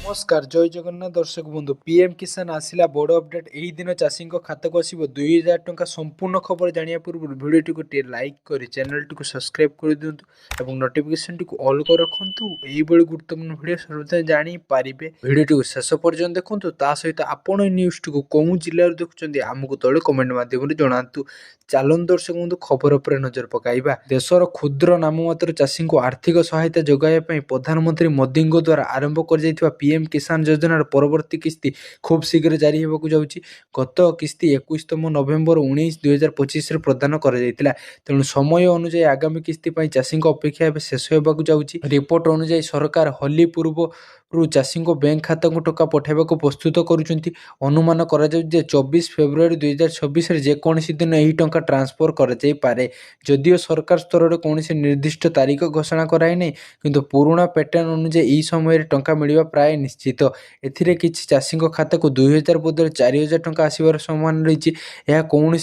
नमस्कार जय जगन्नाथ दर्शक बंधु पीएम किसान आसिला बड़ अपडेट यही दिन चाषी खाता को आसो 2000 टंका संपूर्ण खबर जाना पूर्व भिडियो टी लाइक कर चैनल टी सब्सक्राइब कर दिंतु और नोटिफिकेशन टी ऑल कर रखु यही गुरुत्वपूर्ण भिडियो सर्वदा जापारे भिडियो टी शेष पर्यटन देखूँ ता सहित आपण न्यूज टी कौ जिले देखुं आमको तले कमेंट मध्यम जनातु चलन दर्शक बंधु खबर पर नजर पकाइबा देशर क्षुद्र नाममात्र चाषी को आर्थिक सहायता जोगाइबा प्रधानमंत्री मोदी द्वारा आरंभ कर पीएम किसान योजनार परवर्ती किस्ती खूब शीघ्र जारी होगा जाउछि। गत किस्ती 21तम नवेम्बर 19 2025 प्रदान कर तेणु समय अनुଯାयी आगामी किस्ती चाषी अपेक्षा एवं शेष होगा जाउछि। रिपोर्ट अनुଯାयी सरकार होली पूर्व चाषी बैंक खाता को टका पठाइबा प्रस्तुत करुछंती। अनुमान करा जे 24 फेब्रुआरी 2026 जेकोसी दिन यही टंका ट्रांसफर कर जाई पारे। जदियो सरकार स्तर में कौन निर्दिष्ट तारीख घोषणा कराई नहीं किंतु पुराना पैटर्न अनुसार यही समय टंका मिलवा प्राय निश्चित। एथिरे किछि चाषी खाता को 2000 बदले 4000 टंका आसबार सम्भावना रही। यह कौन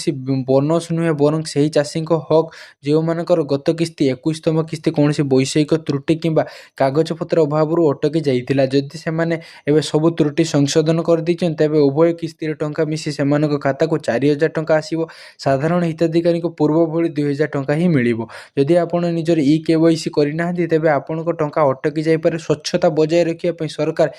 बोनस नुहे बरं से चाषी हक जो मानकर गत किस्ती 21तम किस्ती कौन वैषयिक त्रुटि किंबा कागजपत्र अभाव अटकी जाइथिला। जदि सेमाने एबे सब त्रुटि संशोधन कर दैछन तबे उभय किस्ती टंका मिसी सेमानक खाता को 4000 टंका आसीबो। साधारण हिताधिकारी को पूर्व भली 2000 टंका ही मिलिबो। जदि आपण निजर केवाईसी करिना तेबे आपणक टंका अटकी जाई पारे। स्वच्छता बजाय रखिया पई सरकार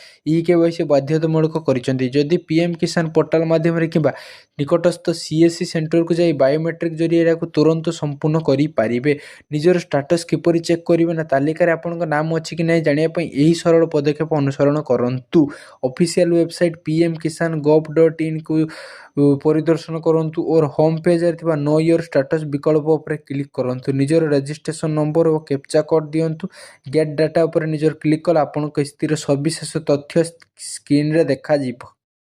केवाईसी बाध्यतामूलक करिसेंती। जदि पीएम किसान पोर्टाल माध्यम रे किबा निकटस्थ सीएससी सेंटर को जाई बायोमेट्रिक जरिए तुरंत संपूर्ण करि पारिबे। निजर स्टेटस किपरि चेक करिवे ना तालिका आपणक नाम अछि कि नै जानिया पई एही सरल पदक्षेप अनुसरण करंतु। ऑफिशियल वेबसाइट pmkisan.gov.in को परिदर्शन करंतु और होम पेज रे नो योर स्टेटस विकल्प पर क्लिक करंतु। निजर रजिस्ट्रेशन नंबर और कैप्चा कोड दियंतु। गेट डाटा पर निजर क्लिक कला आपन किस्तीर सविशेष तथ्य स्क्रीन रे देखा जिवो।